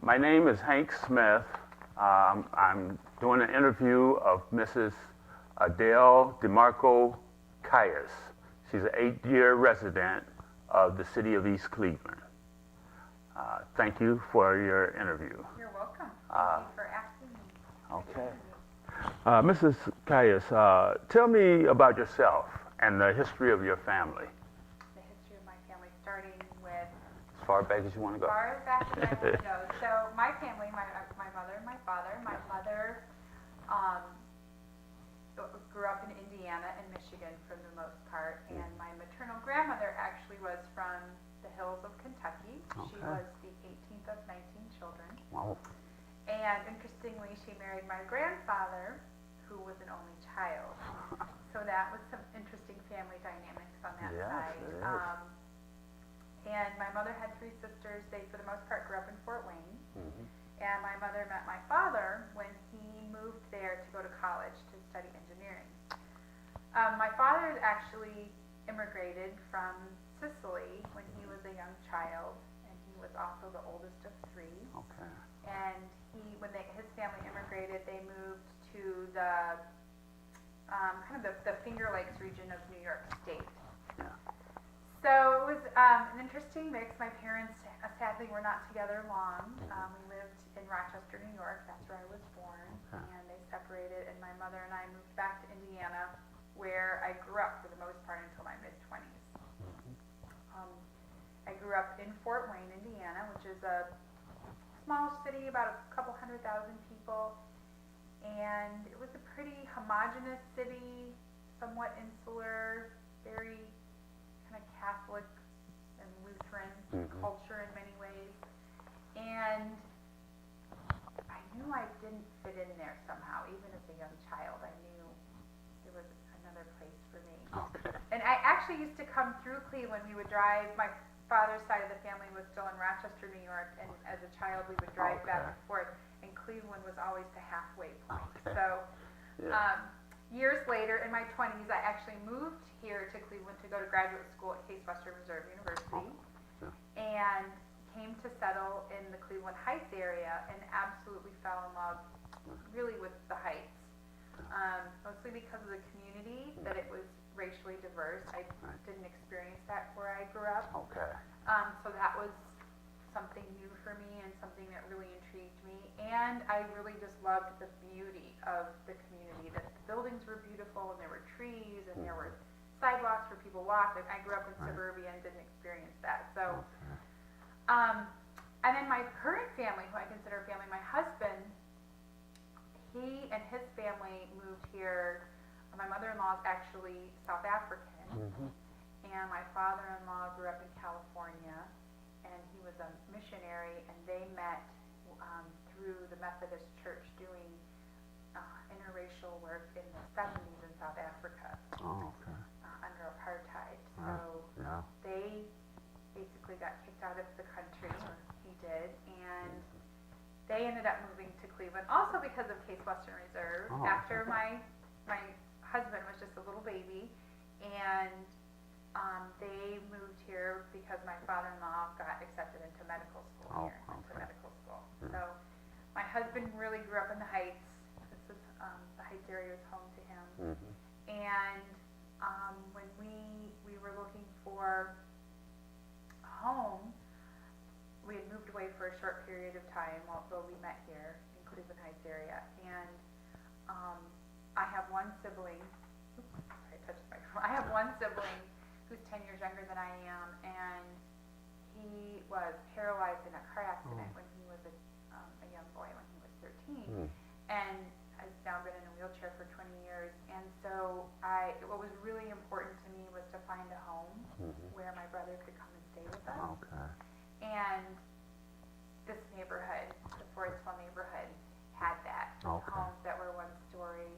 My name is Hank Smith. I'm doing an interview of Mrs. Adele DiMarco Kious. She's an 8-year resident of the city of East Cleveland. Thank you for your interview. You're welcome. Thank you for asking me. Okay. Mrs. Kious, tell me about yourself and the history of your family. The history of my family, starting with As far back as you want to go. as far back as I want to go. So my family, my mother and my father. My mother grew up in Indiana and Michigan for the most part, and my maternal grandmother actually was from the hills of Kentucky. Okay. She was the 18th of 19 children. Wow. And interestingly, she married my grandfather, who was an only child. So that was some interesting family dynamics on that Yes, side. it is. And my mother had 3 sisters. They, for the most part, grew up in Fort Wayne. Mm-hmm. And my mother met my father when he moved there to go to college to study engineering. My father actually immigrated from Sicily when he was a young child, and he was also the oldest of 3. Okay. And when his family immigrated, they moved to the kind of the Finger Lakes region of New York State. Yeah. So it was an interesting mix. My parents sadly were not together long. We lived in Rochester, New York. That's where I was born. Okay. And they separated, and my mother and I moved back to Indiana, where I grew up for the most part until my mid-20s. I grew up in Fort Wayne, Indiana, which is a small city, about a couple 100,000 people. And it was a pretty homogeneous city, somewhat insular, very kind of Catholic and Lutheran culture in many ways. And I knew I didn't fit in there somehow, even as a young child. I knew there was another place for me. Okay. And I actually used to come through Cleveland. We would drive, my father's side of the family was still in Rochester, New York, and as a child we would drive back and forth, and Cleveland was always the halfway point. Okay. So Yeah. years later, in my 20s, I actually moved here to Cleveland to go to graduate school at Case Western Reserve University, and came to settle in the Cleveland Heights area, and absolutely fell in love really with the Heights. Mostly because of the community, that it was racially diverse. I didn't experience that where I grew up. Okay. So that was something new for me and something that really intrigued me. And I really just loved the beauty of the community. That the buildings were beautiful, and there were trees, and there were sidewalks where people walked. I grew up in suburbia and didn't experience that. So, and then my current family, who I consider family, my husband, he and his family moved here. My mother-in-law is actually South African, and my father-in-law grew up in California, and he was a missionary, and they met through the Methodist Church doing interracial work in the 70s in South Africa. Oh, okay. Under apartheid. So Yeah. they basically got kicked out of the country, or he did, and they ended up moving to Cleveland, also because of Case Western Reserve. Oh, After okay. my husband was just a little baby, and they moved here because my father-in-law got accepted into medical school here, into medical school. So my husband really grew up in the Heights. This is the Heights area is home to him. And when we were looking for a home, we had moved away for a short period of time, although we met here in Cleveland Heights area. And I have one sibling. Oops, sorry, I touched the microphone. I have one sibling who's 10 years younger than I am, and he was paralyzed in a car accident when he was a young boy, when he was 13, and has now been in a wheelchair for 20 years. And so what was really important to me was to find a home where my brother could come and stay with us. Okay. And this neighborhood, the Forrestville neighborhood, had that. Homes that were 1-story.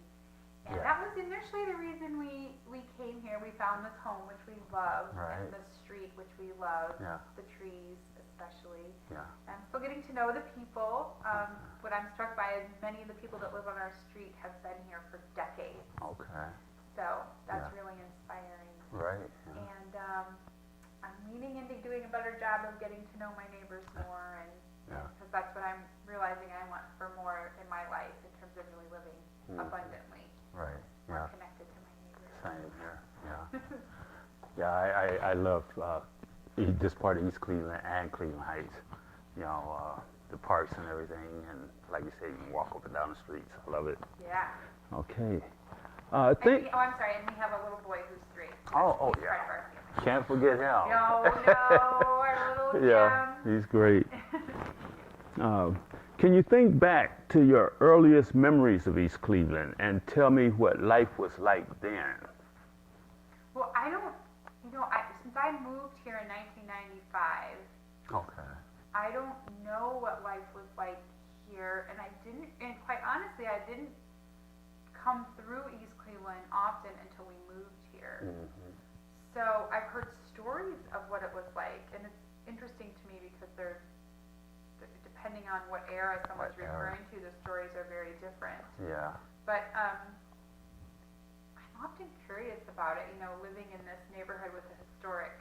And that was initially the reason we came here. We found this home, which we love, and the street, which we love, the trees especially. I'm still getting to know the people. What I'm struck by is many of the people that live on our street have been here for decades. Okay. So that's really inspiring. Right. And I'm leaning into doing a better job of getting to know my neighbors more, and Yeah. Because that's what I'm realizing I want for more in my life in terms of really living abundantly. Right. More Yeah. connected to my neighbors. Same here. Yeah. Yeah. I love this part of East Cleveland and Cleveland Heights. You know, the parks and everything, and like you say, you can walk up and down the streets. I love it. Yeah. Okay. I'm sorry, and we have a little boy who's 3. Oh, He's yeah. part of our family. Can't forget him. No, our little Yeah, Jim. he's great. Can you think back to your earliest memories of East Cleveland and tell me what life was like then? Well, I don't, since I moved here in 1995, Okay. I don't know what life was like here, and quite honestly, I didn't come through East Cleveland often until we moved here. Mm-hmm. So I've heard stories of what it was like, and it's interesting to me because they're depending on what era someone's referring to, the stories are very different. Yeah. But I'm often curious about it. Living in this neighborhood with the historic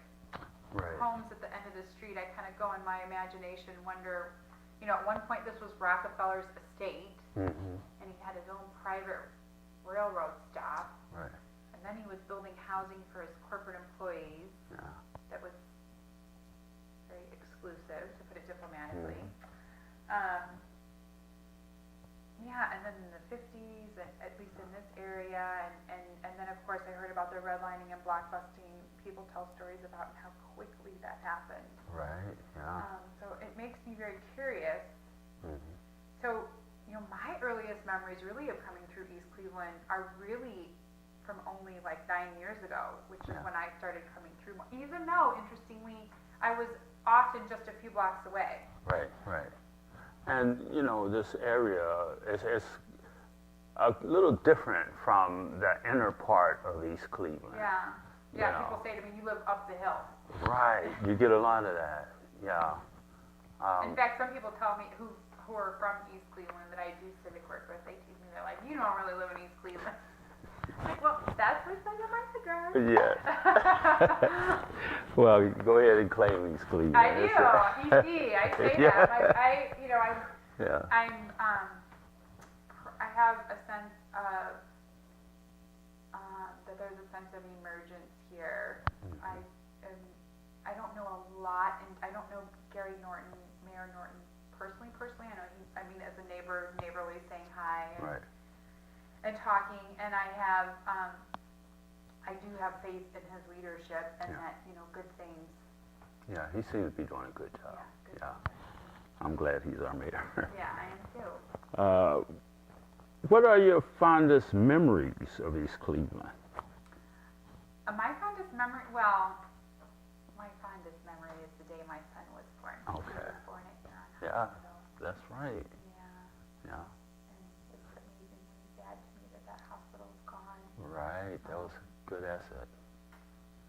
homes at the end of the street, I kind of go in my imagination, wonder. At one point this was Rockefeller's estate, and he had his own private railroad stop. Right. And then he was building housing for his corporate employees. Yeah. That was very exclusive, to put it diplomatically. Yeah, and then in the 50s, at least in this area, and then of course I heard about the redlining and blockbusting. People tell stories about how quickly that happened. Right, yeah. So it makes me very curious. So, my earliest memories really of coming through East Cleveland are really from only like 9 years ago, which is when I started coming through. Even though, interestingly, I was often just a few blocks away. Right. And, this area is a little different from the inner part of East Cleveland. Yeah. People say to me, you live up the hill. Right. You get a lot of that. Yeah. In fact, some people tell me who are from East Cleveland that I do civic work with, they tease me, they're like, you don't really live in East Cleveland. I'm like, well, that's where some of my cigars. Yes. Well, go ahead and claim East Cleveland. I do. EC. I say that. I have a sense of that there's a sense of emergence here. I don't know a lot, and I don't know Gary Norton, Mayor Norton personally. I know as a neighborly saying hi and talking, and I do have faith in his leadership and that good things. Yeah, he seems to be doing a good job. Yeah. I'm glad he's our mayor. Yeah, I am too. What are your fondest memories of East Cleveland? My fondest memory, my fondest memory is the day my son was born. Okay. He was born at Huron Yeah, Hospital. that's right. Yeah. And it's amazingly sad to me that hospital is gone. Right, that was a good asset.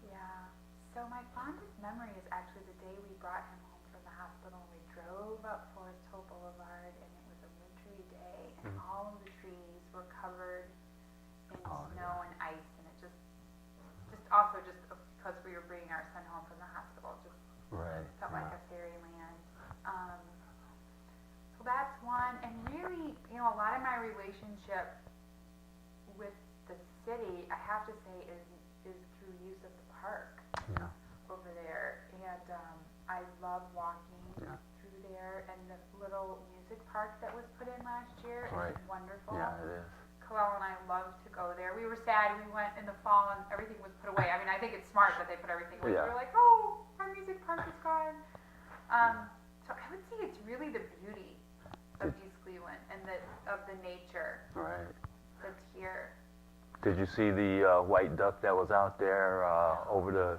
Yeah. So my fondest memory is actually the day we brought him home from the hospital, and we drove up Forest Hill Boulevard, and it was a wintry day, and all of the trees were covered in snow and ice, and it just because we were bringing our son home from the hospital, it just felt like a fairyland. So that's one, and really, a lot of my relationship with the city, I have to say, is through use of the park over there, and I love walking through there, and the little music park that was put in last year is wonderful. Yeah, it is. Kalel and I love to go there. We were sad we went in the fall and everything was put away. I think it's smart that they put everything away. We were like, oh, our music park is gone. So I would say it's really the beauty of East Cleveland and of the nature that's here. Did you see the white duck that was out there over the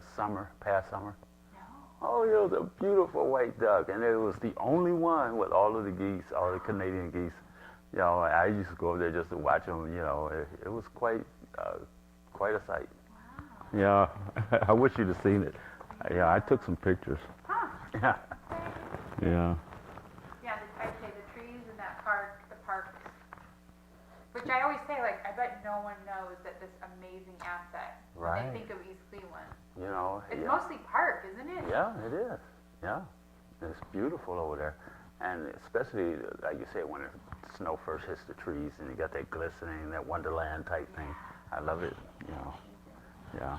past summer? No. Oh, it was a beautiful white duck, and it was the only one with all of the geese, all the Canadian geese. I used to go over there just to watch them. It was quite a sight. Wow. Yeah, I wish you'd have seen it. Yeah, I took some pictures. Huh. Yeah. Yeah. Yeah, I'd say the trees in that park, which I always say, I bet no one knows that this amazing asset. When they think of East Cleveland. It's mostly park, isn't it? Yeah, it is. Yeah, it's beautiful over there. And especially, like you say, when the snow first hits the trees and you got that glistening, that Wonderland type thing. I love it, you know. Yeah.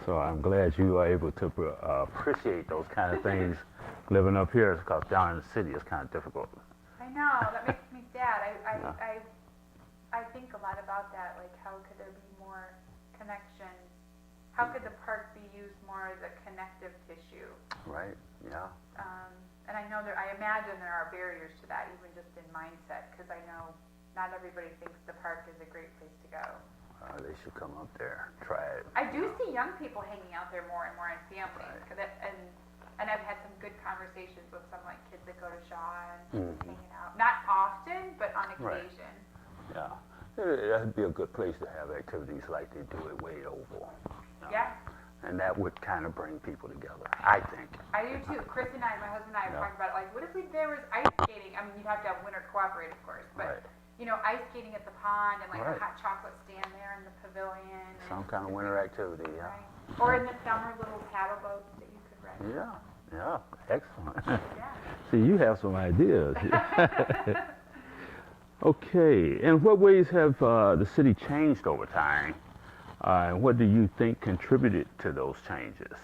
So I'm glad you are able to appreciate those kind of things living up here, because down in the city it's kind of difficult. I know, that makes me sad. Yeah. I think a lot about that, like how could there be more connections? How could the park be used more as a connective tissue? Right, yeah. And I know I imagine there are barriers to that, even just in mindset, because I know not everybody thinks the park is a great place to go. They should come up there, try it. I do see young people hanging out there more and more in families, Right. and I've had some good conversations with some like kids that go to Shaw and Mhm. hanging out. Not often, but on Right. occasion. Yeah. That'd be a good place to have activities like they do at Wade Oval. You know? Yeah, And that would kind of bring people together, I think. I do too. Chris and I, my husband and I, have Yeah. talked about it. Like, what if there was ice skating? I mean, you'd have to have winter cooperate, of course, but Right. you know, ice skating at the pond and like Right. a hot chocolate stand there in the pavilion. Some kind of winter activity, yeah. Right. Or in the summer, little paddle boats that you could rent. Yeah, yeah, excellent. Yeah. See, you have some ideas. Okay, In what ways have the city changed over time? And what do you think contributed to those changes?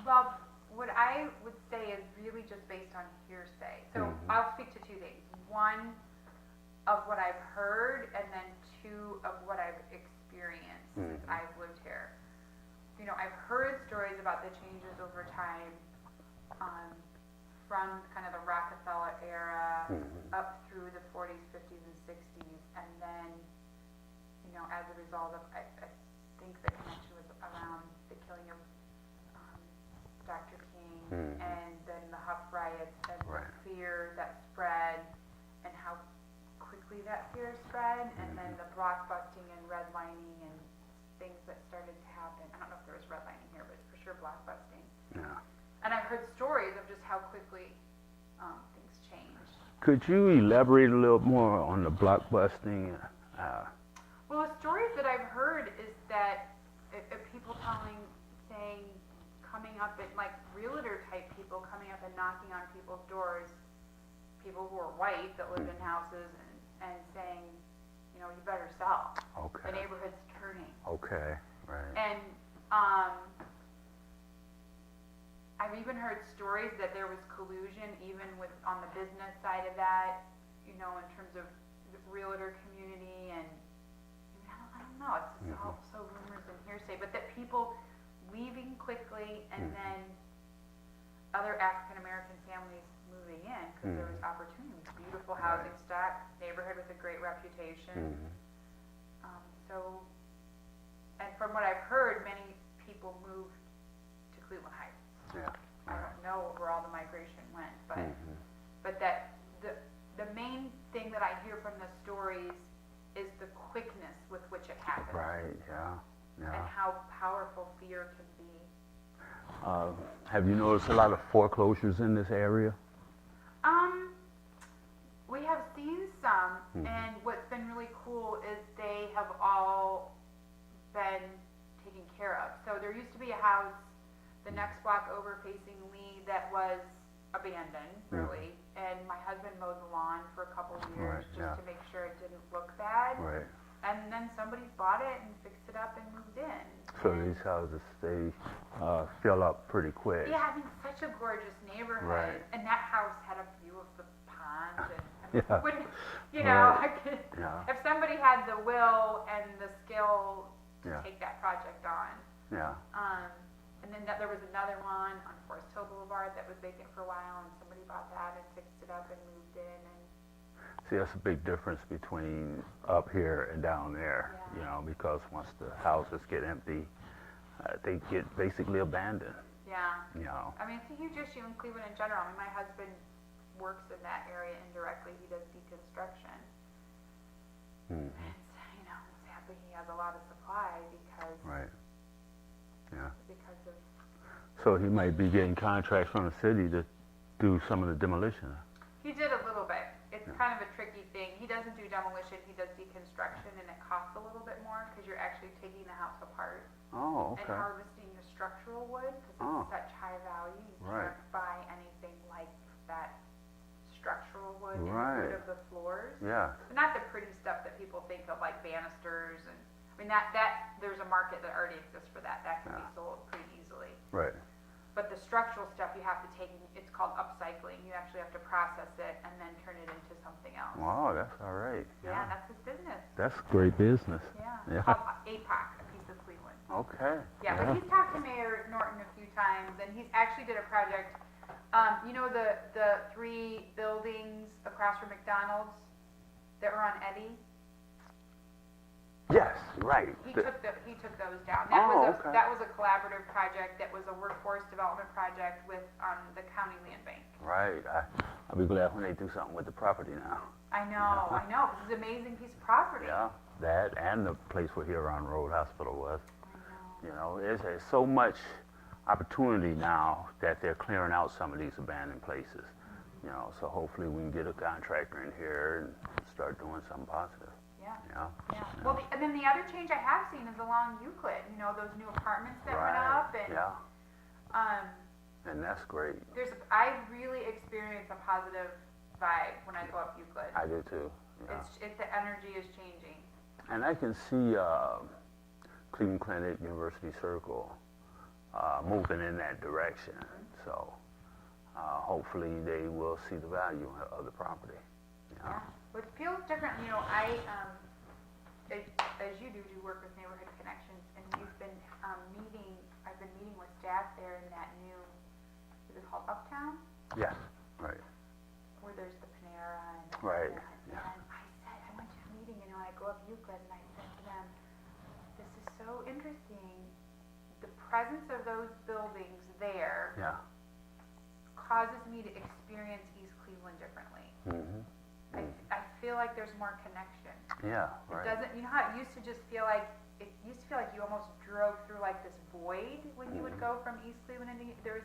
Well, what I would say is really just based on hearsay. So I'll speak to two things. One, of what I've heard, and then two, of what I've experienced since I've lived here. You know, I've heard stories about the changes over time, from kind of the Rockefeller era up through the 40s, 50s, and 60s, and then, you know, as a result of, I think the connection was around the killing of Dr. King, and then the Huff riots, and Right. the fear that spread, and how quickly that fear spread, and then the blockbusting and redlining and things that started to happen. I don't know if there was redlining here, but for sure blockbusting. Yeah. And I've heard stories of just how quickly things changed. Could you elaborate a little more on the blockbusting? Well, the stories that I've heard is that people saying, coming up and like realtor type people coming up and knocking on people's doors, people who are white that lived in houses and saying, you know, you better sell. Okay. The neighborhood's turning. Okay, right. And I've even heard stories that there was collusion even with on the business side of that, you know, in terms of the realtor community, and I don't know, it's all so rumors and hearsay, but that people leaving quickly and then other African American families moving in because there was opportunity, beautiful housing stock, neighborhood with a great reputation. So, and from what I've heard, many people moved to Cleveland Heights. Yeah. I don't know where all the migration went, but that the main thing that I hear from the stories is the quickness with which it happens. Right, yeah, And yeah. how powerful fear can be. Have you noticed a lot of foreclosures in this area? We have seen some, and what's been really cool is they have all been taken care of. So there used to be a house the next block over facing Lee that was abandoned, really, and my husband mowed the lawn for a couple of years just to make sure it didn't look bad. Right. And then somebody bought it and fixed it up and moved in. So And these houses, they fill up pretty quick. yeah, I mean, such a gorgeous neighborhood. Right. And that house had a view of the pond. And Yeah. wouldn't, you know, Right. I could, Yeah. if somebody had the will and the skill to Yeah. take that project on. Yeah. And then there was another one on Forest Hill Boulevard that was vacant for a while, and somebody bought that and fixed it up and moved in. And See, that's a big difference between up here and down there, Yeah. you know, because once the houses get empty, they get basically abandoned, yeah, you know. I mean, it's a huge issue in Cleveland in general. I mean, my husband works in that area indirectly. He does deconstruction. Mhm. And, you know, sadly, he has a lot of supply because Right. Yeah. because of So he might be getting contracts from the city to do some of the demolition. he did a little bit. It's kind of a tricky thing. He doesn't do demolition. He does deconstruction, and it costs a little bit more because you're actually taking the house apart Oh, and okay. harvesting the structural wood because Oh. it's such high value. You Right. can't buy anything like that in the Right. wood of the floors. Yeah. But not the pretty stuff that people think of, like banisters and, I mean, that there's a market that already exists for that. That can be Yeah. sold pretty easily. Right. But the structural stuff you have to take, it's called upcycling. You actually have to process it and then turn it into something else. Wow, that's all right. Yeah, that's his business. That's great business. Yeah. Yeah. Called APOC, a piece of Cleveland. Okay. Yeah, but he's talked to Mayor Norton a few times, and he's actually did a project. You know the 3 buildings across from McDonald's that were on Eddy? Yes, right. He took those down. That Oh, was okay. that was a collaborative project. That was a workforce development project with the county land bank. Right. I'll be glad when they do something with the property now. I know. This is an amazing piece of property. Yeah, that and the place where Huron Road Hospital was. I know. You know, there's so much opportunity now that they're clearing out some of these abandoned places. You know, so hopefully we can get a contractor in here and start doing something positive. Yeah. Yeah. Yeah. Well, and then the other change I have seen is along Euclid. You know, those new apartments that went Right. up, and Yeah. And that's great. I really experience a positive vibe when I go up Euclid. I do too. Yeah. The energy is changing. And I can see Cleveland Clinic, University Circle moving in that direction. So hopefully they will see the value of the property. Yeah. Well, it feels different. You know, as you do work with Neighborhood Connections, and you've been I've been meeting with staff there in that new, is it called Uptown? Yes, right. Where there's the Panera and Right, that. yeah. And I went to a meeting, you know, I go up Euclid and I said to them, this is so interesting. The presence of those buildings there Yeah. causes me to experience East Cleveland differently. Mm-hmm. I feel like there's more connection. Yeah, It right. doesn't, you know how it used to just feel like, you almost drove through like this void when you would go from East Cleveland into, there was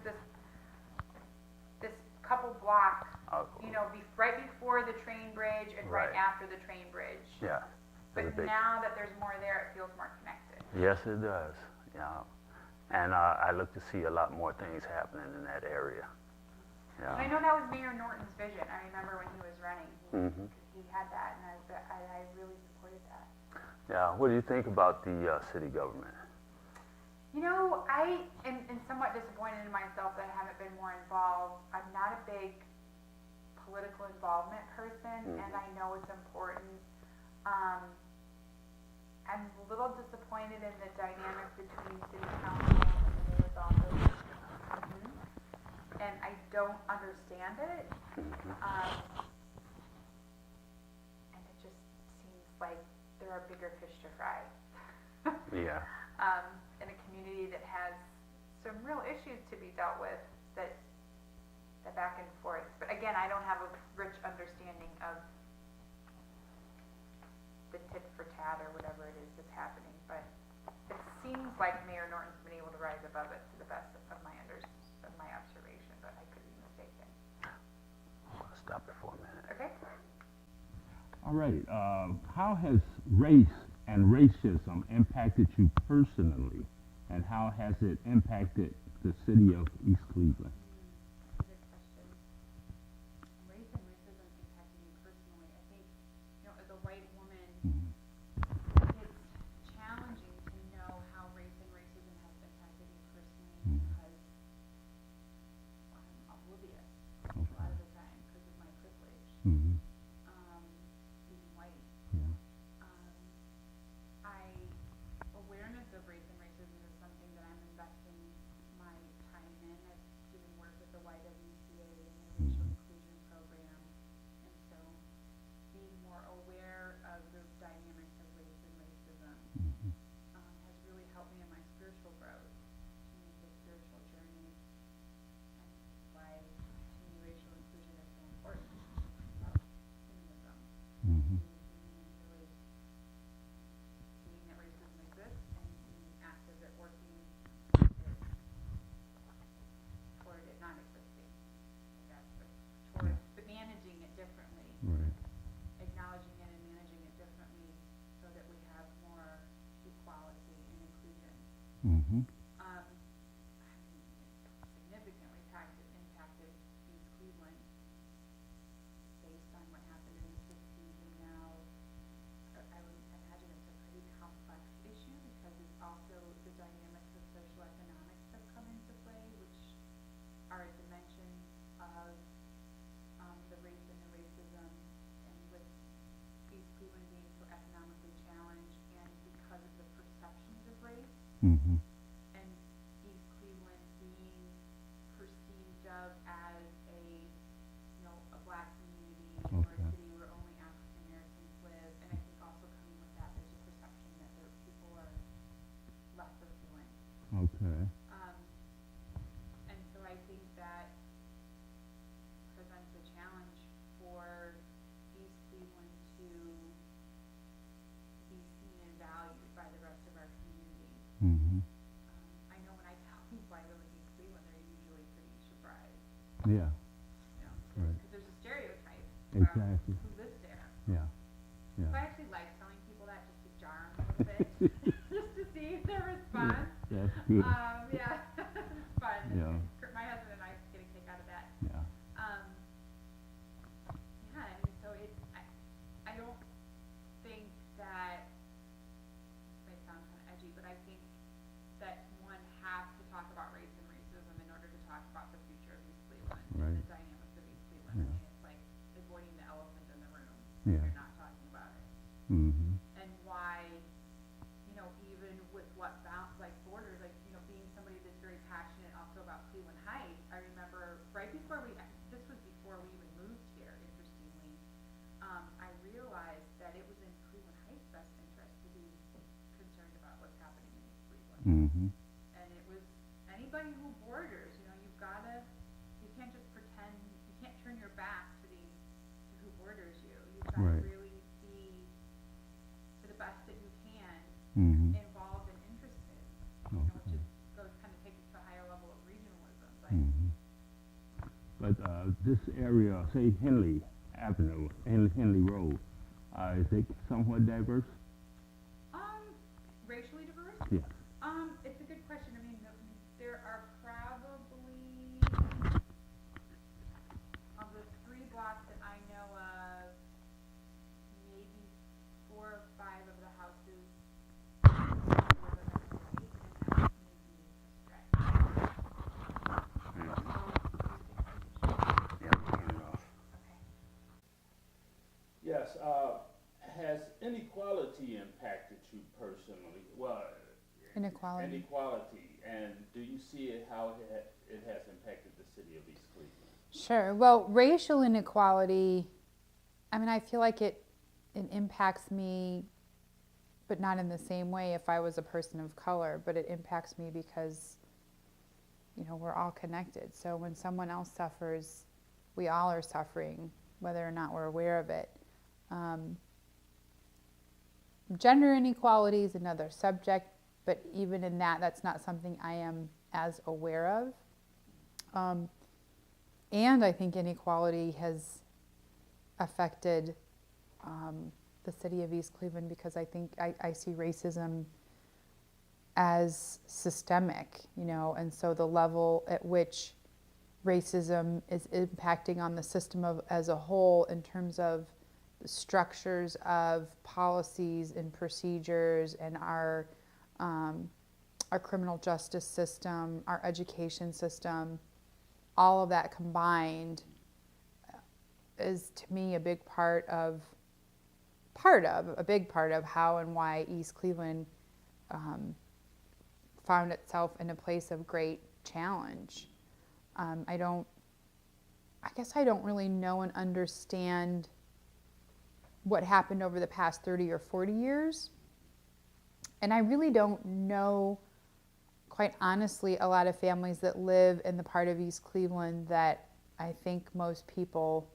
this couple block, you know, right before the train bridge and right Right. after the train bridge. Yeah. But There's a big- now that there's more there, it feels more connected. Yes, it does. Yeah. And I look to see a lot more things happening in that area. And I Yeah. know that was Mayor Norton's vision. I remember when he was running, Mm-hmm. he had that, and I really supported that. Yeah. What do you think about the city government? You know, I am somewhat disappointed in myself that I haven't been more involved. I'm not a big political involvement person, and I know it's important. I'm a little disappointed in the dynamic between city council and the mayor's office. And I don't understand it. And it just seems like there are bigger fish to fry. Yeah. In a community that has some real issues to be dealt with, that the back and forth. But again, I don't have a rich understanding of the tit for tat or whatever it is that's happening. But it seems like Mayor Norton's been able to rise above it to the best of my observation, but I could be mistaken. Stop it for a minute. Okay. All right. How has race and racism impacted you personally, and how has it impacted the city of East Cleveland? Good question. Race and racism impacted me personally. I think, you know, as a white woman, it's challenging to know how race and racism has impacted me personally because I'm oblivious a lot of the time because of my privilege, Mm-hmm. being white. Yeah. Awareness of race and racism is something that I'm investing my time in. I'm doing work with the YWCA and the Racial Inclusion Program, and so being more aware of the dynamics of race and racism has really helped me in my spiritual growth, to make this spiritual journey, and why to me racial inclusion is so important about humanism. Mm-hmm. And really seeing that racism exists and being active at working toward it not existing, I guess, but managing it differently, Right. acknowledging it and managing it differently so that we have more equality and inclusion. Mm-hmm. Significantly impacted East Cleveland based on from Exactly. who lives there. Yeah. So I Yeah. actually like telling people that just to jar them a little bit, just to see their response. That's good. Yeah, it's fun. Yeah. My husband and I get a kick out of that. Yeah. Yeah, I mean, so I don't think that, this might sound kind of edgy, but I think that one has to talk about race and racism in order to talk about the future of East Cleveland Right. and the dynamics of East Cleveland. Yeah. I mean, it's like avoiding the elephant in the room Yeah. if you're not talking about it. Mm-hmm. And why, you know, even with what like borders, like, you know, being somebody that's very passionate also about Cleveland Heights, I remember right before this was before we even moved here, interestingly, I realized that it was in Cleveland Heights' best interest to be concerned about what's happening in East Cleveland. Mm-hmm. And it was anybody who borders, you know, you can't just pretend, you can't turn your back to who borders you. You've got Right. to really be, to the best that you can, Mm-hmm. involved and interested, you know, which is kind of takes it to a higher level of regionalism. But Mm-hmm. But this area, say Henley Avenue, Henley Road, is it somewhat diverse? Racially diverse? Yes. It's a good question. I mean, there are probably, of the 3 blocks that I know of, maybe 4 or 5 of the houses live in the city, and that's maybe a stretch. Yes. Has inequality impacted you personally? Well, Inequality. inequality, and do you see it how it has impacted the city of East Cleveland? Sure. Well, racial inequality, I mean, I feel like it impacts me, but not in the same way if I was a person of color, but it impacts me because, you know, we're all connected. So when someone else suffers, we all are suffering, whether or not we're aware of it. Gender inequality is another subject, but even in that, that's not something I am as aware of. And I think inequality has affected the city of East Cleveland because I think I see racism as systemic, you know, and so the level at which racism is impacting on the system as a whole in terms of the structures of policies and procedures and our criminal justice system, our education system, all of that combined is to me a big part of how and why East Cleveland found itself in a place of great challenge. I guess I don't really know and understand what happened over the past 30 or 40 years. And I really don't know, quite honestly, a lot of families that live in the part of East Cleveland that I think most people,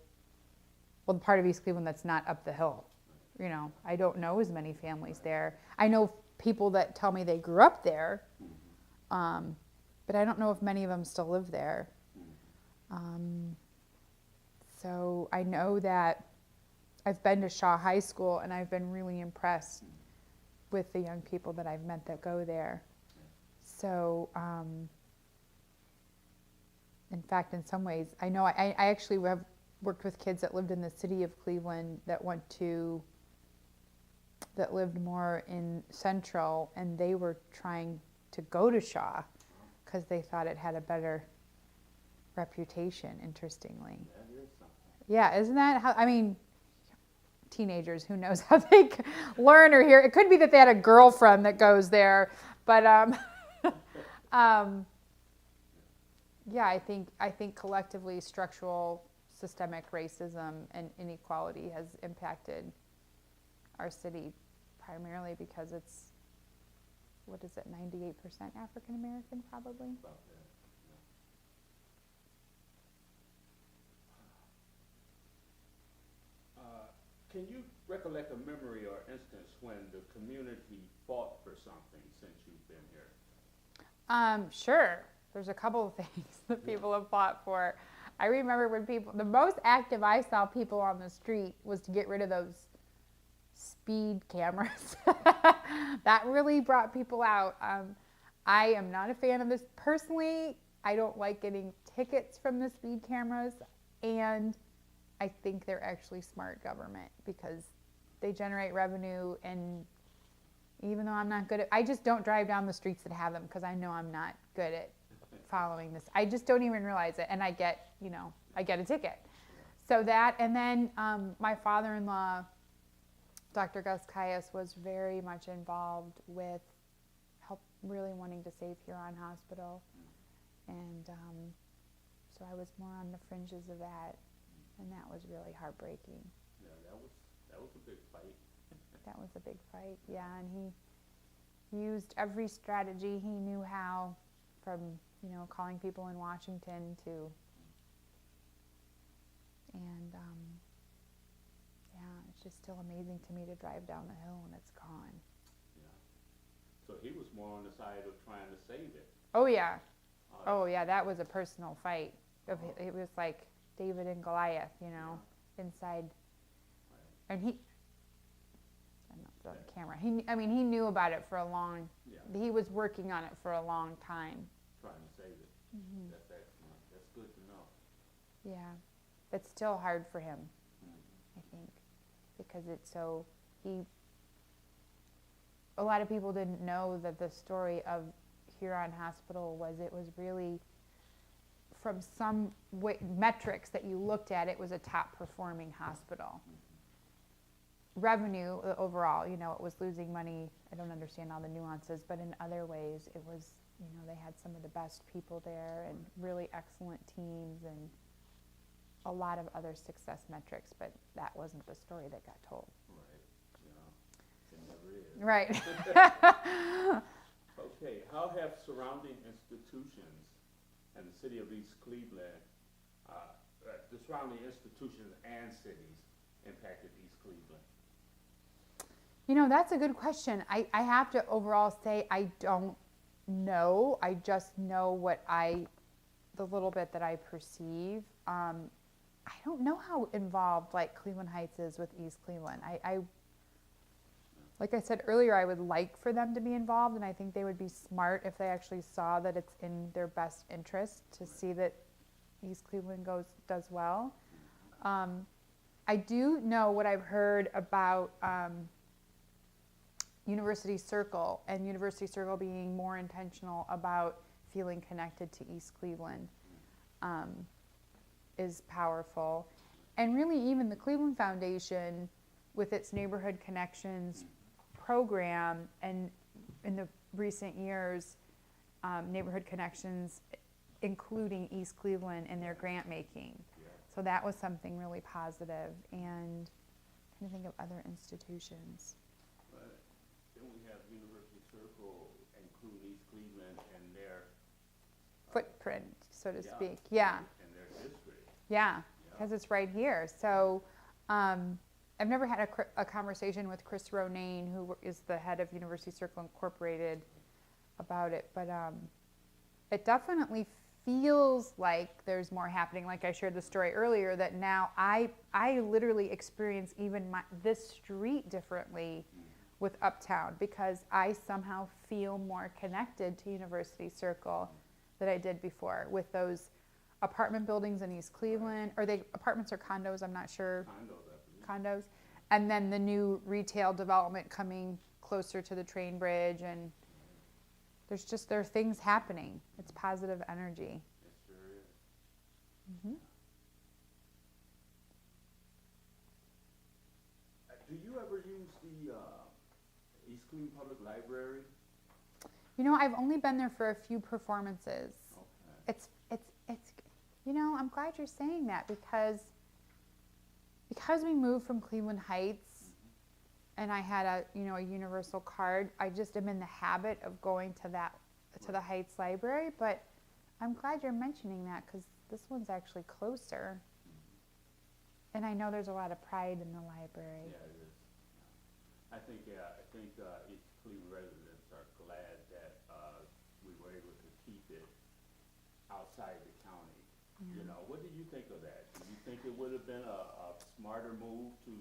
well, the part of East Cleveland that's not up the hill. You know, I don't know as many families there. I know people that tell me they grew up there, but I don't know if many of them still live there. So I know that I've been to Shaw High School and I've been really impressed with the young people that I've met that go there. So, in fact, in some ways, I know I actually have worked with kids that lived in the city of Cleveland that lived more in Central, and they were trying to go to Shaw because they thought it had a better reputation, interestingly. That is something. Yeah, isn't that how, I mean, teenagers, who knows how they learn or hear. It could be that they had a girlfriend that goes there, but yeah, I think collectively structural systemic racism and inequality has impacted our city primarily because it's, what is it, 98% African American probably? About that. Can you recollect a memory or instance when the community fought for something since you've been here? Sure. There's a couple of things that people have fought for. I remember when the most active I saw people on the street was to get rid of those speed cameras. That really brought people out. I am not a fan of this. Personally, I don't like getting tickets from the speed cameras, and I think they're actually smart government because they generate revenue, and even though I'm not good at, I just don't drive down the streets that have them because I know I'm not good at following this. I just don't even realize it, and I get a ticket. So that, and then my father-in-law, Dr. Gus Kious, was very much involved with really wanting to save Huron Hospital, and so I was more on the fringes of that, and that was really heartbreaking. Yeah, that was a big fight. That was a big fight, yeah, and he used every strategy he knew how, from calling people in Washington to, and yeah, it's just still amazing to me to drive down the hill and it's gone. So he was more on the side of trying to save it. Oh yeah, that was a personal fight. It was like David and Goliath, inside. Right. And I'm not throwing the camera. He knew about it for a long. Yeah. He was working on it for a long time. Trying to save it. Mm-hmm. That's excellent. That's good to know. Yeah, it's still hard for him, I think, because a lot of people didn't know that the story of Huron Hospital was really, from some metrics that you looked at, it was a top performing hospital. Revenue overall, it was losing money. I don't understand all the nuances, but in other ways it was, they had some of the best people there and really excellent teams and a lot of other success metrics, but that wasn't the story that got told. Right. Okay, how have surrounding institutions and the city of East Cleveland, the surrounding institutions and cities impacted East Cleveland? That's a good question. I have to overall say I don't know. I just know the little bit that I perceive. I don't know how involved like Cleveland Heights is with East Cleveland. Like I said earlier, I would like for them to be involved, and I think they would be smart if they actually saw that it's in their best interest to see that East Cleveland does well. I do know what I've heard about University Circle, and University Circle being more intentional about feeling connected to East Cleveland is powerful. And really even the Cleveland Foundation with its Neighborhood Connections program, and in the recent years, Neighborhood Connections including East Cleveland in their grant making. Yeah. So that was something really positive. And I'm trying to think of other institutions. Then we have University Circle include East Cleveland and their footprint, so to speak. Yeah. And their district. Yeah, because it's right here. So I've never had a conversation with Chris Ronayne, who is the head of University Circle Incorporated, about it, but it definitely feels like there's more happening. Like I shared the story earlier, that now I literally experience even this street differently with Uptown, because I somehow feel more connected to University Circle than I did before, with those apartment buildings in East Cleveland. Are they apartments or condos? I'm not sure. Condos. And then the new retail development coming closer to the train bridge, and there are things happening. It's positive energy. It sure is. Mm-hmm. Do you ever use the East Cleveland Public Library? I've only been there for a few performances. Okay. It's I'm glad you're saying that, because we moved from Cleveland Heights, and I had a universal card. I just am in the habit of going to the Heights Library, but I'm glad you're mentioning that, because this one's actually closer. And I know there's a lot of pride in the library. Yeah, it is. I think East Cleveland residents are glad that we were able to keep it outside the county. You know, what do you think of that? Do you think it would have been a smarter move to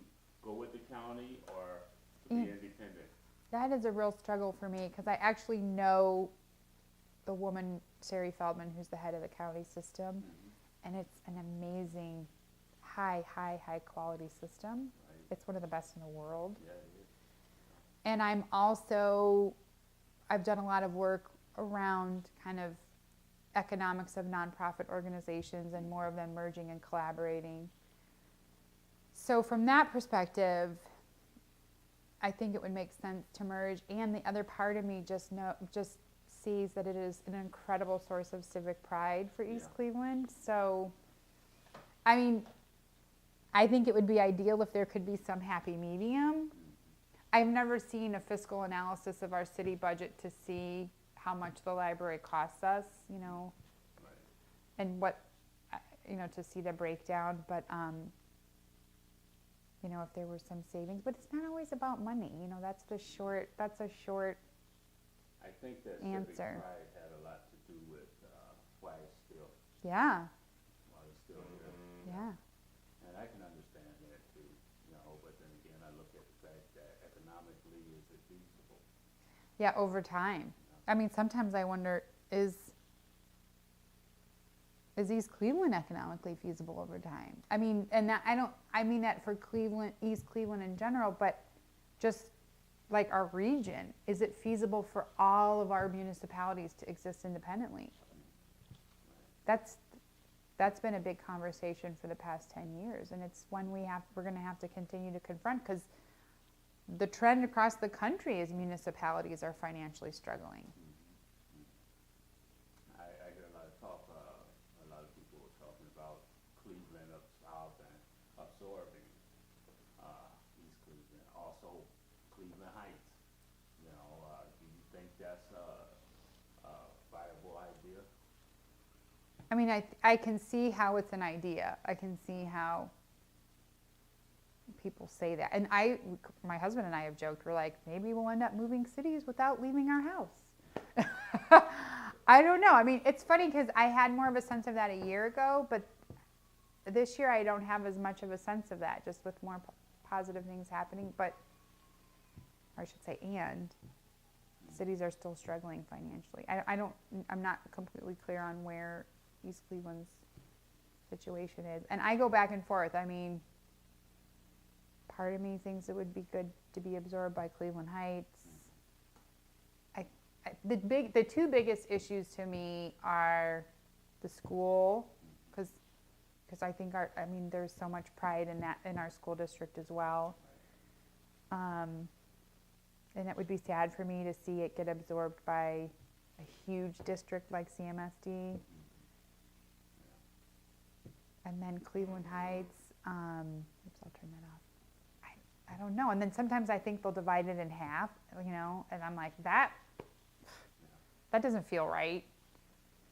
go with the county or to be independent? That is a real struggle for me because I actually know the woman, Sherry Feldman, who's the head of the county system, and it's an amazing, high quality system. Right. It's one of the best in the world. Yeah, it is. And I've done a lot of work around kind of economics of nonprofit organizations and more of them merging and collaborating. So from that perspective, I think it would make sense to merge. And the other part of me just sees that it is an incredible source of civic pride for East Cleveland. So, I mean, I think it would be ideal if there could be some happy medium. I've never seen a fiscal analysis of our city budget to see how much the library costs us, you know, and what, you know, to see the breakdown. But, you know, if there were some savings, but it's not always about money. You know, that's a short I think that answer. civic pride had a lot to do with why it's still, Yeah. why it's still here. Yeah. And I can understand that too, you know, but then again, I look at the fact that economically, is it feasible? Yeah, over time. I mean, sometimes I wonder, is East Cleveland economically feasible over time? I mean, and that, I mean that for Cleveland, East Cleveland in general, but just like our region, is it feasible for all of our municipalities to exist independently? That's been a big conversation for the past 10 years, and it's one we're going to have to continue to confront, because the trend across the country is municipalities are financially struggling. I get a lot of talk, a lot of people were talking about Cleveland up south and absorbing East Cleveland, also Cleveland Heights. You know, do you think that's a viable idea? I mean, I can see how it's an idea. I can see how people say that. And my husband and I have joked, we're like, maybe we'll end up moving cities without leaving our house. I don't know. I mean, it's funny because I had more of a sense of that a year ago, but this year I don't have as much of a sense of that, just with more positive things happening. But, or I should say, and cities are still struggling financially. I'm not completely clear on where East Cleveland's situation is. And I go back and forth. I mean, part of me thinks it would be good to be absorbed by Cleveland Heights. The two biggest issues to me are the school, because I think there's so much pride in that in our school district as well. And it would be sad for me to see it get absorbed by a huge district like CMSD. And then Cleveland Heights, oops, I'll turn that off. I don't know. And then sometimes I think they'll divide it in half, you know, and I'm like, that doesn't feel right.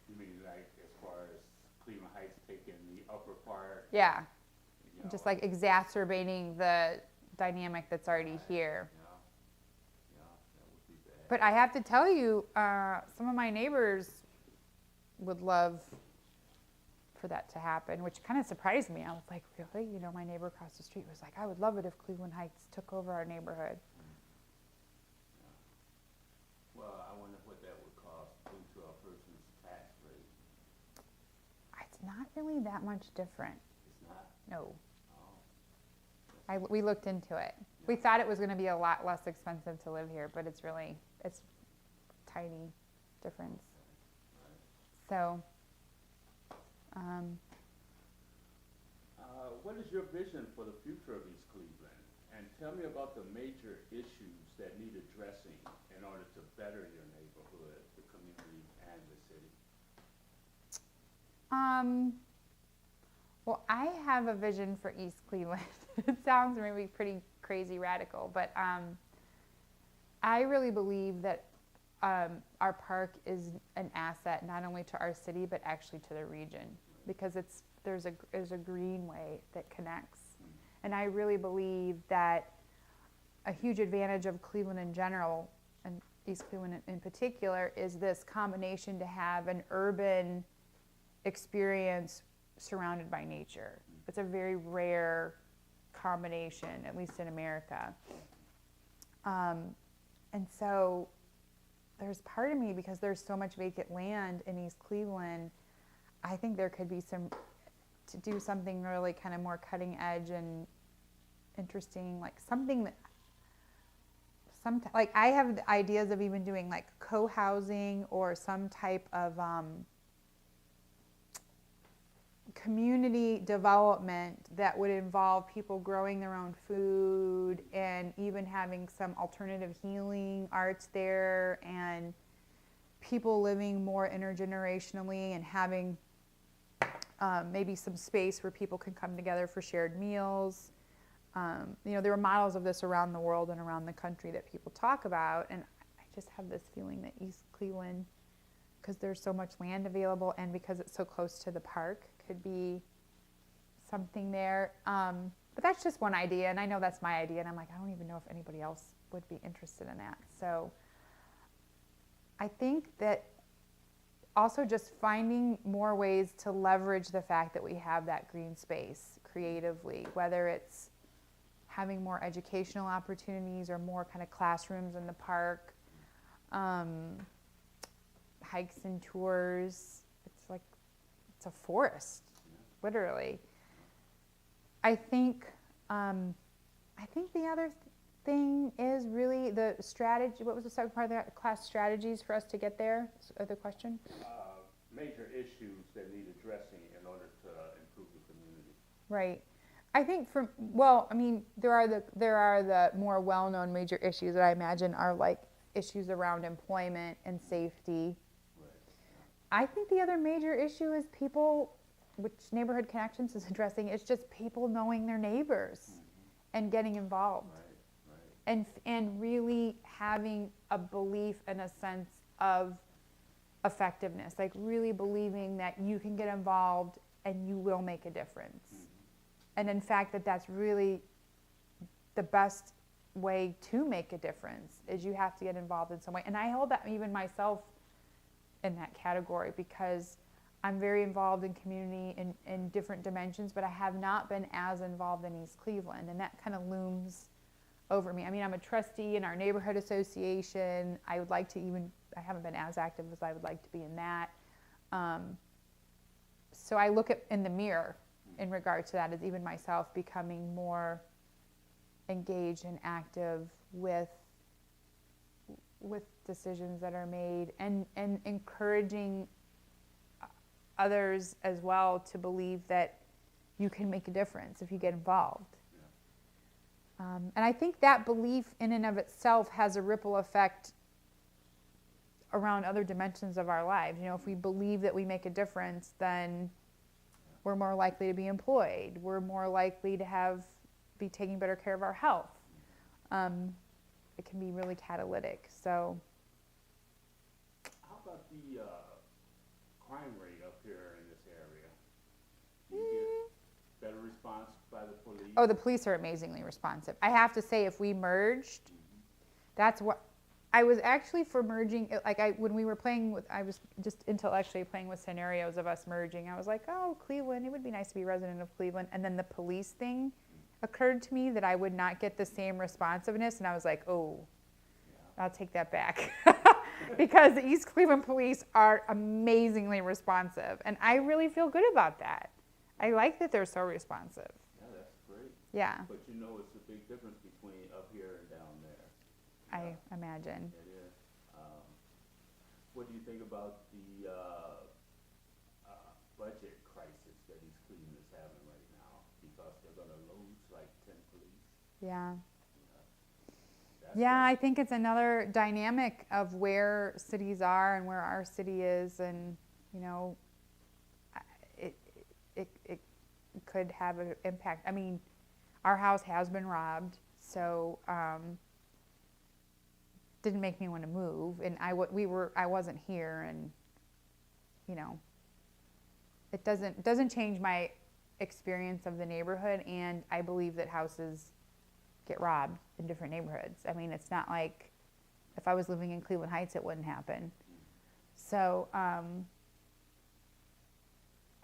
You mean like as far as Cleveland Heights taking the upper part? Yeah. You know, Just like exacerbating the dynamic that's already here. Yeah, that would be bad. But I have to tell you, some of my neighbors would love for that to happen, which kind of surprised me. I was like, really? You know, my neighbor across the street was like, I would love it if Cleveland Heights took over our neighborhood. Well, I wonder what that would cost due to a person's tax rate. It's not really that much different. It's not? No. Oh. We looked into it. We thought it was going to be a lot less expensive to live here, but it's tiny difference. So, what is your vision for the future of East Cleveland? And tell me about the major issues that need addressing in order to better your neighborhood, the community, and the city. Well, I have a vision for East Cleveland. It sounds maybe pretty crazy radical, but I really believe that our park is an asset not only to our city but actually to the region, because there's a greenway that connects, and I really believe that a huge advantage of Cleveland in general and East Cleveland in particular is this combination to have an urban experience surrounded by nature. It's a very rare combination, at least in America. And so there's part of me, because there's so much vacant land in East Cleveland, I think there could be to do something really kind of more cutting edge and interesting, like something that, like I have the ideas of even doing like co-housing or some type of community development that would involve people growing their own food and even having some alternative healing arts there, and people living more intergenerationally and having maybe some space where people can come together for shared meals. There are models of this around the world and around the country that people talk about, and I just have this feeling that East Cleveland, because there's so much land available and because it's so close to the park, could be something there. But that's just one idea, and I know that's my idea, and I'm like, I don't even know if anybody else would be interested in that. So I think that also just finding more ways to leverage the fact that we have that green space creatively, whether it's having more educational opportunities or more kind of classrooms in the park, hikes and tours. It's like, it's a forest, literally. I think the other thing is really the strategy. What was the second part of that class? Strategies for us to get there? The question? Major issues that need addressing in order to improve the community. Right. I think there are the more well-known major issues that I imagine are like issues around employment and safety. Right. I think the other major issue is people, which Neighborhood Connections is addressing, it's just people knowing their neighbors and getting involved. Right. And really having a belief and a sense of effectiveness, like really believing that you can get involved and you will make a difference. And in fact, that's really the best way to make a difference, is you have to get involved in some way. And I hold that even myself in that category, because I'm very involved in community in different dimensions, but I have not been as involved in East Cleveland, and that kind of looms over me. I mean, I'm a trustee in our neighborhood association. I haven't been as active as I would like to be in that. So I look in the mirror in regard to that, as even myself becoming more engaged and active with decisions that are made, and encouraging others as well to believe that you can make a difference if you get involved. And I think that belief in and of itself has a ripple effect around other dimensions of our lives. If we believe that we make a difference, then we're more likely to be employed. We're more likely to be taking better care of our health. It can be really catalytic. So, how about the crime rate up here in this area? Do you get better response by the police? Oh, the police are amazingly responsive. I have to say, if we merged, that's what I was actually for merging. When we were playing with, I was just intellectually playing with scenarios of us merging. I was like, oh, Cleveland, it would be nice to be a resident of Cleveland. And then the police thing occurred to me, that I would not get the same responsiveness. And I was like, oh, I'll take that back. Because the East Cleveland police are amazingly responsive. And I really feel good about that. I like that they're so responsive. Yeah, that's great. Yeah. But it's a big difference between up here and down there. I imagine. It is. What do you think about the budget crisis that East Cleveland is having right now? Because they're going to lose like 10 police. Yeah. That's Yeah, I think it's another dynamic of where cities are and where our city is, and it could have an impact. I mean, our house has been robbed, so didn't make me want to move, and I wasn't here, and it doesn't change my experience of the neighborhood, and I believe that houses get robbed in different neighborhoods. I mean, it's not like if I was living in Cleveland Heights, it wouldn't happen. So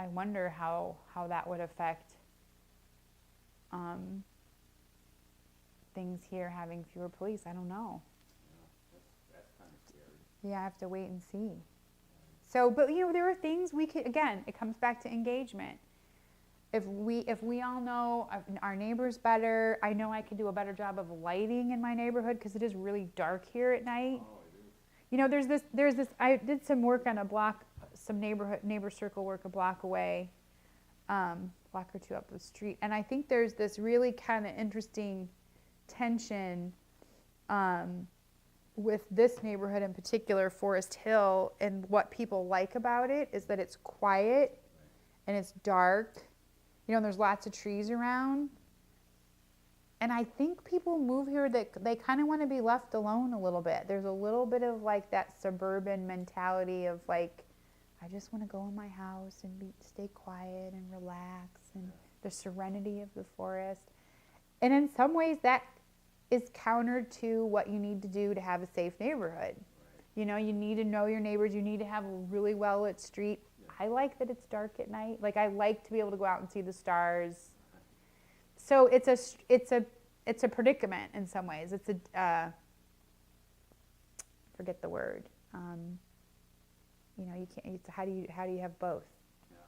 I wonder how that would affect things here, having fewer police. I don't know. That's kind of scary. Yeah, I have to wait and see. So, but you know, there are things we could, again, it comes back to engagement. If we all know our neighbors better, I know I could do a better job of lighting in my neighborhood because it is really dark here at night. Oh, it is. You know, there's this, I did some work on a block, some neighbor circle work a block away, block or two up the street. And I think there's this really kind of interesting tension with this neighborhood in particular, Forest Hill, and what people like about it is that it's quiet and it's dark. You know, and there's lots of trees around. And I think people move here that they kind of want to be left alone a little bit. There's a little bit of like that suburban mentality of like, I just want to go in my house and stay quiet and relax, and the serenity of the forest. And in some ways that is counter to what you need to do to have a safe neighborhood. Right. You know, you need to know your neighbors. You need to have a really well lit street. Yeah. I like that it's dark at night. Like I like to be able to go out and see the stars. So it's a predicament in some ways. It's a forget the word. You know, you can't. It's how do you have both? Yeah.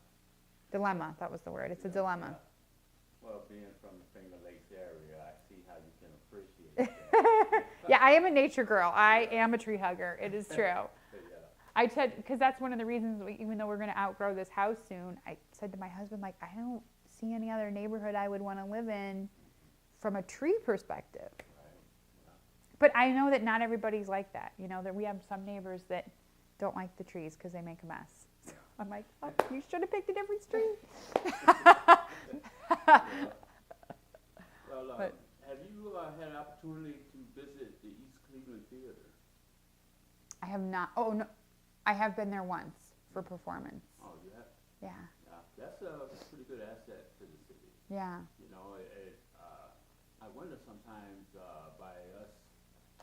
Dilemma. That was the word. It's a dilemma. Yeah. Well, being from the Finger Lakes area, I see how you can appreciate that. Yeah, I am a nature girl. I am a tree hugger. It is true. Yeah. I said, because that's one of the reasons, even though we're going to outgrow this house soon, I said to my husband, like, I don't see any other neighborhood I would want to live in from a tree perspective. Right. Yeah. But I know that not everybody's like that. You know, that we have some neighbors that don't like the trees because they make a mess. So I'm like, oh, you should have picked a different street. Yeah. Well, But- have you had an opportunity to visit the East Cleveland Theater? I have not. Oh, no. I have been there once for performance. Oh, you have? Yeah. Yeah. That's a pretty good asset to the city. Yeah. You know, I wonder sometimes by us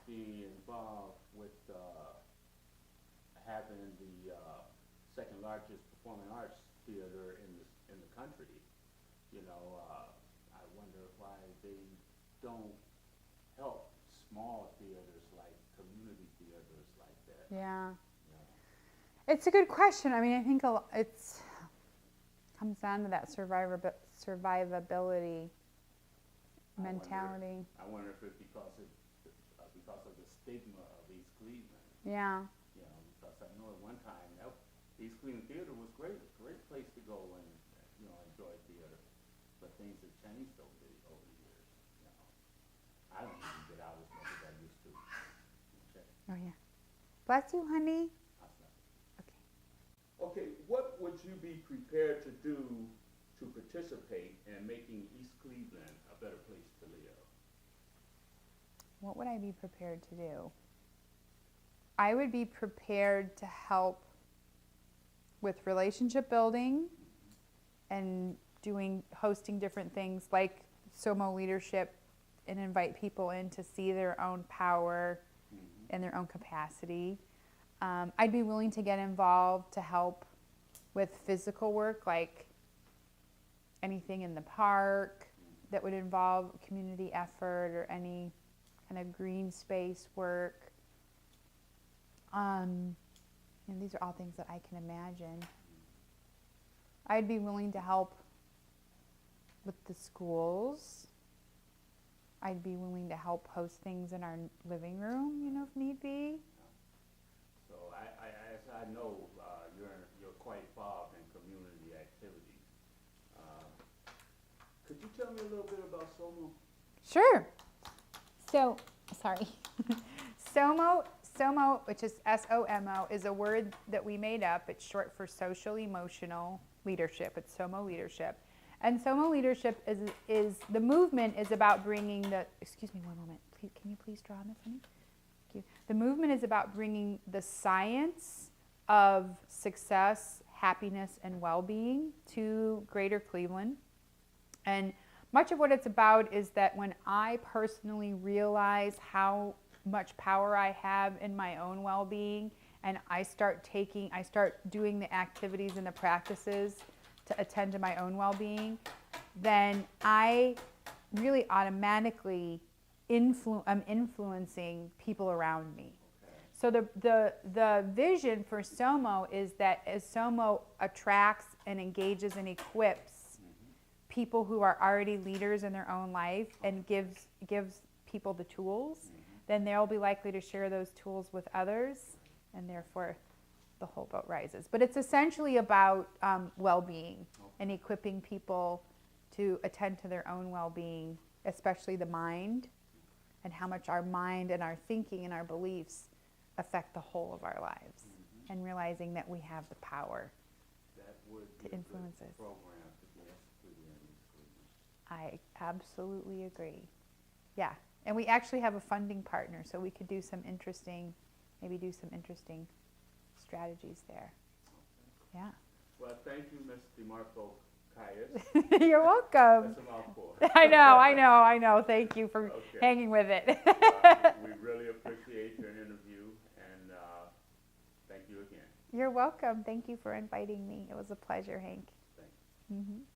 being involved with having the second largest performing arts theater in the country, you know, I wonder why they don't help small theaters like community theaters like that. Yeah. Yeah. It's a good question. I mean, I think it's comes down to that survivability mentality. I wonder if it's because of the stigma of East Cleveland. Yeah. You know, because I know at one time East Cleveland Theater was great place to go and enjoy theater. But things have changed over the years. You know, I don't even get out as much as I used to. Okay. Oh yeah. Bless you, honey. That's nothing. Okay. Okay, what would you be prepared to do to participate in making East Cleveland a better place to live? What would I be prepared to do? I would be prepared to help with relationship building and hosting different things like SOMO leadership, and invite people in to see their own power and their own capacity. I'd be willing to get involved to help with physical work, like anything in the park that would involve community effort or any kind of green space work. And these are all things that I can imagine. I'd be willing to help with the schools. I'd be willing to help host things in our living room, you know, if need be. So as I know, you're quite involved in community activities. Could you tell me a little bit about SOMO? Sure. So, sorry. SOMO, which is SOMO, is a word that we made up. It's short for social emotional leadership. It's SOMO leadership. And SOMO leadership is the movement is about bringing the, excuse me one moment, please, can you please draw on this, honey? Thank you. The movement is about bringing the science of success, happiness, and well-being to Greater Cleveland. And much of what it's about is that when I personally realize how much power I have in my own well-being, and I start doing the activities and the practices to attend to my own well-being, then I really automatically I'm influencing people around me. So the vision for SOMO is that as SOMO attracts and engages and equips people who are already leaders in their own life and gives people the tools, then they'll be likely to share those tools with others, and therefore the whole boat rises. But it's essentially about well-being and equipping people to attend to their own well-being, especially the mind, and how much our mind and our thinking and our beliefs affect the whole of our lives, and realizing that we have the power That would to be a influence good us. program to be executed in these schools. I absolutely agree. Yeah, and we actually have a funding partner, so we could do some interesting strategies there. Yeah. Well, thank you, Ms. DiMarco Kious. You're welcome. That's a mouthful. I know. Thank you for Okay. hanging with it. We really appreciate your interview, and thank you again. You're welcome. Thank you for inviting me. It was a pleasure, Hank. Thank you.